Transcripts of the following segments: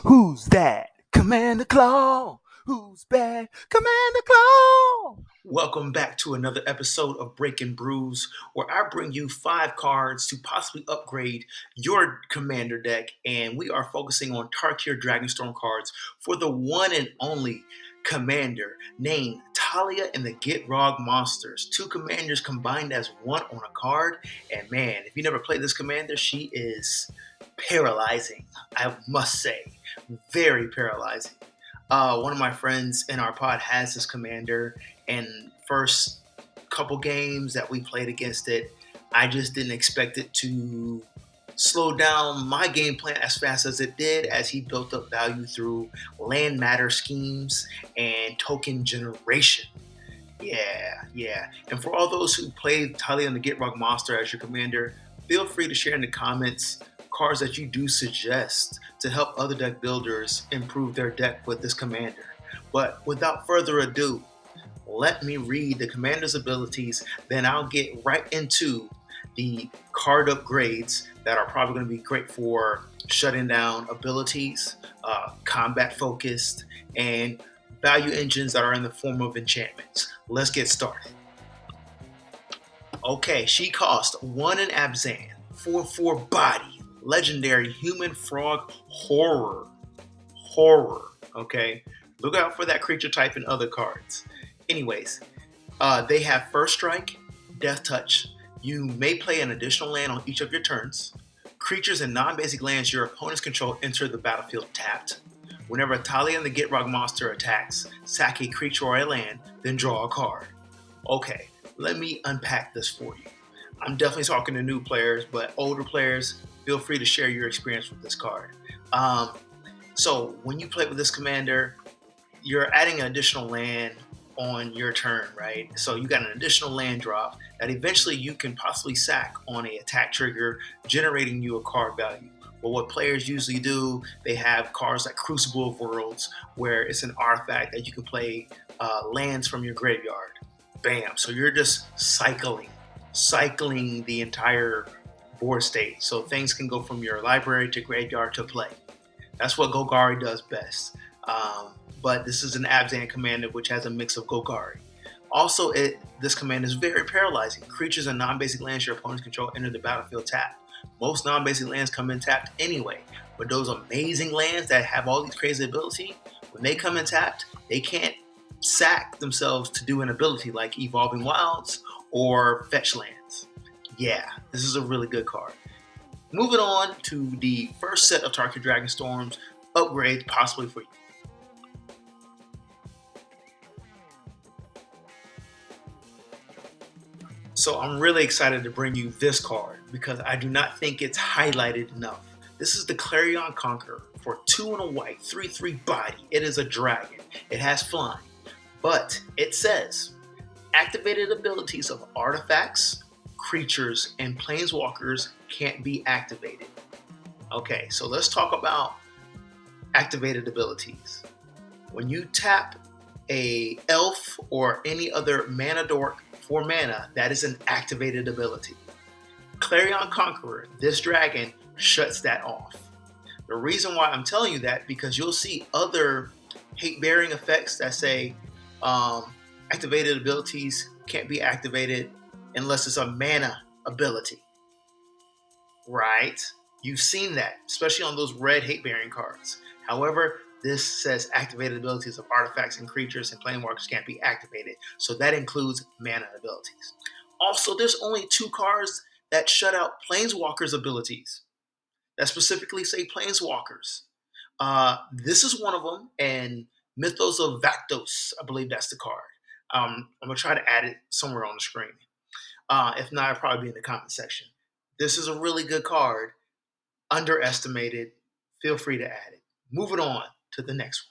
Who's that? Commander Claw. Who's bad? Commander Claw. Welcome back to another episode of Breaking Brews, where I bring you 5 cards to possibly upgrade your commander deck, and we are focusing on Tarkir Dragonstorm cards for the one and only commander named Thalia and the Gitrog Monsters. 2 commanders combined as one on a card, and man, if you never played this commander, she is paralyzing, I must say. Very paralyzing. One of my friends in our pod has this commander, and first couple games that we played against it, I just didn't expect it to slow down my game plan as fast as it did, as he built up value through land matter schemes and token generation. Yeah. And for all those who played Thalia and the Gitrog Monster as your commander, feel free to share in the comments cards that you do suggest to help other deck builders improve their deck with this commander. But without further ado, let me read the commander's abilities, then I'll get right into the card upgrades that are probably going to be great for shutting down abilities, combat focused, and value engines that are in the form of enchantments. Let's get started. Okay, she cost 1 in Abzan, 4/4 body, legendary human frog horror. Okay, look out for that creature type in other cards. Anyways, they have first strike, death touch. You may play an additional land on each of your turns. Creatures and non-basic lands your opponents control enter the battlefield tapped. Whenever Thalia and the Gitrog Monster attacks, sack a creature or a land, then draw a card. Okay, let me unpack this for you. I'm definitely talking to new players, but older players, feel free to share your experience with this card. So when you play with this commander, you're adding an additional land on your turn, right? So you got an additional land drop that eventually you can possibly sack on a attack trigger, generating you a card value. But what players usually do, they have cards like Crucible of Worlds, where it's an artifact that you can play lands from your graveyard. Bam! So you're just cycling the entire board state. So things can go from your library to graveyard to play. That's what Golgari does best. But this is an Abzan commander which has a mix of Golgari. Also, this command is very paralyzing. Creatures and non-basic lands your opponents control enter the battlefield tapped. Most non-basic lands come in tapped anyway, but those amazing lands that have all these crazy ability, when they come in tapped, they can't sack themselves to do an ability like Evolving Wilds or Fetch Lands. Yeah, this is a really good card. Moving on to the first set of Tarkir Dragonstorms upgrades possibly for you. So I'm really excited to bring you this card because I do not think it's highlighted enough. This is the Clarion Conqueror for 2 and a white, 3/3 body. It is a dragon. It has flying. But it says, activated abilities of artifacts, creatures, and planeswalkers can't be activated. Okay, so let's talk about activated abilities. When you tap a elf or any other mana dork for mana, that is an activated ability. Clarion Conqueror, this dragon, shuts that off. The reason why I'm telling you that, because you'll see other hate-bearing effects that say activated abilities can't be activated unless it's a mana ability. Right? You've seen that, especially on those red hate-bearing cards. However, this says activated abilities of artifacts and creatures and planeswalkers can't be activated. So that includes mana abilities. Also, there's only 2 cards that shut out planeswalkers abilities that specifically say planeswalkers. This is one of them, and Mythos of Vaktos, I believe that's the card. I'm going to try to add it somewhere on the screen. If not, it'll probably be in the comment section. This is a really good card, underestimated. Feel free to add it. Moving on to the next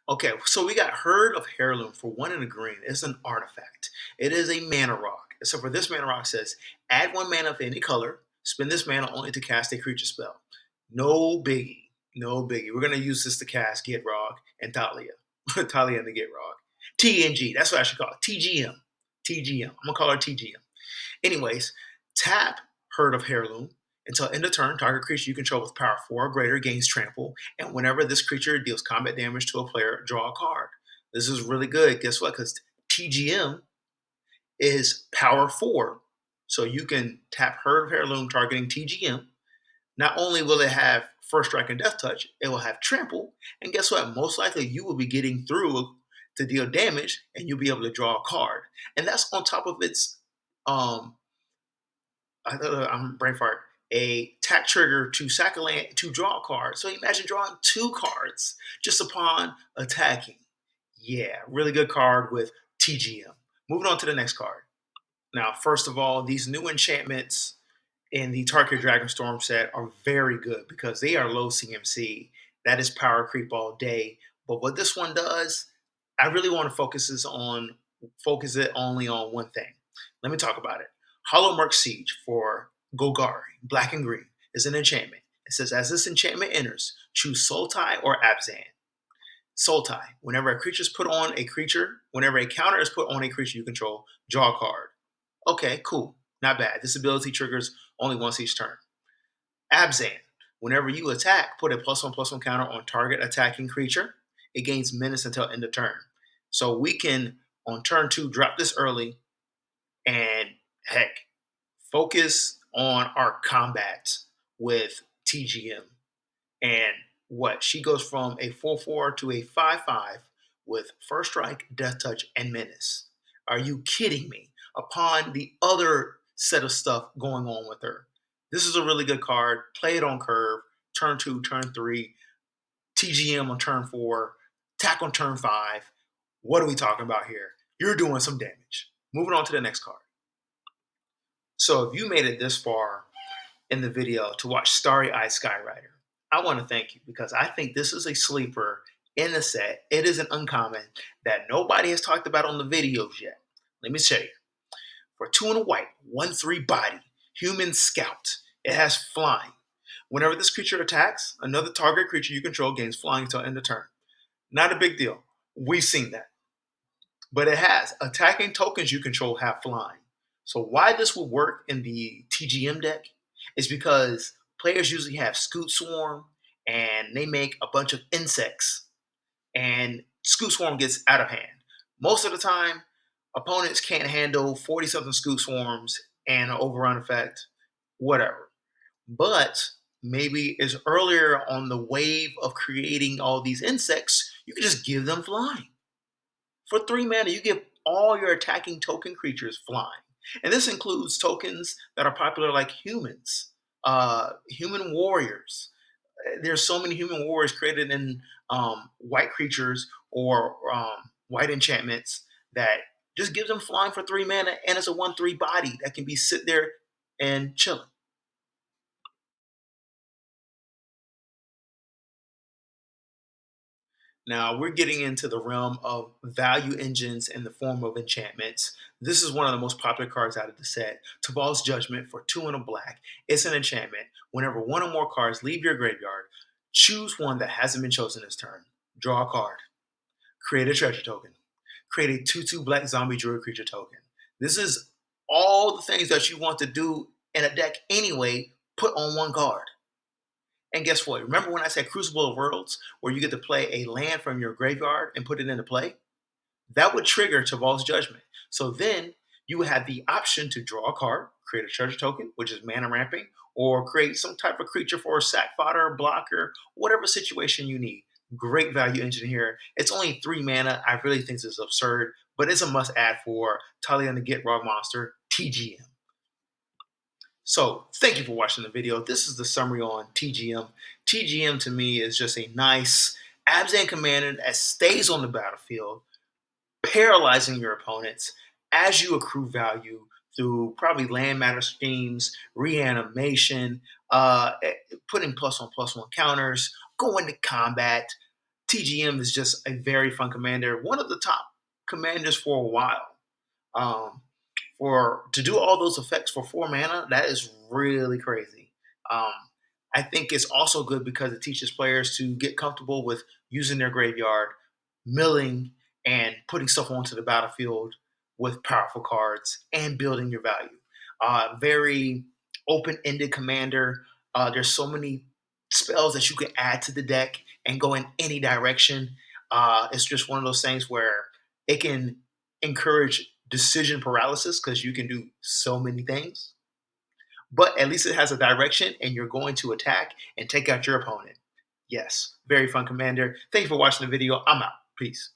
one. Okay, so we got Herd of Heirloom for 1 in a green. It's an artifact. It is a mana rock. So for this mana rock says, add 1 mana of any color, spend this mana only to cast a creature spell. No biggie. We're going to use this to cast Gitrog and Thalia. Thalia and the Gitrog. TNG, that's what I should call it. TGM. I'm going to call her TGM. Anyways, tap Herd of Heirloom. Until end of turn, target creature you control with power 4 or greater gains trample, and whenever this creature deals combat damage to a player, draw a card. This is really good. Guess what? Because TGM is power 4. So you can tap Herd of Heirloom targeting TGM. Not only will it have First Strike and Death Touch, it will have Trample. And guess what? Most likely you will be getting through to deal damage and you'll be able to draw a card. And that's on top of its I'm brain fart. A tack trigger to sack a land to draw a card. So imagine drawing 2 cards just upon attacking. Yeah, really good card with TGM. Moving on to the next card. Now, first of all, these new enchantments in the Tarkir Dragonstorm set are very good because they are low CMC. That is power creep all day. But what this one does, I really want to focus it only on one thing. Let me talk about it. Hollow Merc Siege for Golgari, black and green, is an enchantment. It says, as this enchantment enters, choose Sultai or Abzan. Sultai, whenever a counter is put on a creature you control, draw a card. Okay, cool. Not bad. This ability triggers only once each turn. Abzan, whenever you attack, put a +1/+1 counter on target attacking creature. It gains menace until end of turn. So we can, on turn 2, drop this early and, heck, focus on our combat with TGM. And what? She goes from a 4/4 to a 5/5 with First Strike, Death Touch, and Menace. Are you kidding me? Upon the other set of stuff going on with her. This is a really good card. Play it on curve. Turn 2, turn 3, TGM on turn 4, attack on turn 5. What are we talking about here? You're doing some damage. Moving on to the next card. So if you made it this far in the video to watch Starry Eyed Skyrider, I want to thank you because I think this is a sleeper in the set. It is an uncommon that nobody has talked about on the videos yet. Let me show you. For 2 and a white, 1/3 body, human scout. It has flying. Whenever this creature attacks, another target creature you control gains flying until end of turn. Not a big deal. We've seen that. But it has attacking tokens you control have flying. So why this will work in the TGM deck is because players usually have Scoot Swarm and they make a bunch of insects and Scoot Swarm gets out of hand. Most of the time, opponents can't handle 40 something Scoot Swarms and an overrun effect, whatever. But maybe it's earlier on the wave of creating all these insects, you can just give them flying. For 3 mana, you give all your attacking token creatures flying. And this includes tokens that are popular like humans, human warriors. There's so many human warriors created in white creatures or white enchantments that just gives them flying for 3 mana, and it's a 1/3 body that can be sit there and chilling. Now we're getting into the realm of value engines in the form of enchantments. This is one of the most popular cards out of the set. Teval's Judgement for 2 and a black. It's an enchantment. Whenever 1 or more cards leave your graveyard, choose one that hasn't been chosen this turn. Draw a card. Create a treasure token. Create a 2/2 black zombie druid creature token. This is all the things that you want to do in a deck anyway, put on one card. And guess what? Remember when I said Crucible of Worlds, where you get to play a land from your graveyard and put it into play? That would trigger Teval's Judgement. So then you would have the option to draw a card, create a treasure token, which is mana ramping, or create some type of creature for a sack fodder, blocker, whatever situation you need. Great value engine here. It's only 3 mana. I really think this is absurd, but it's a must add for Thalia and the Gitrog Monster, TGM. So thank you for watching the video. This is the summary on TGM. TGM to me is just a nice Abzan commander that stays on the battlefield, paralyzing your opponents as you accrue value through probably land matter schemes, reanimation, putting +1/+1 counters, going to combat. TGM is just a very fun commander, one of the top commanders for a while. Um, for to do all those effects for 4 mana, that is really crazy. Um, I think it's also good because it teaches players to get comfortable with using their graveyard, milling, and putting stuff onto the battlefield with powerful cards and building your value. Very open-ended commander. There's so many spells that you can add to the deck and go in any direction. It's just one of those things where it can encourage decision paralysis because you can do so many things. But at least it has a direction, and you're going to attack and take out your opponent. Yes, very fun commander. Thank you for watching the video. I'm out. Peace.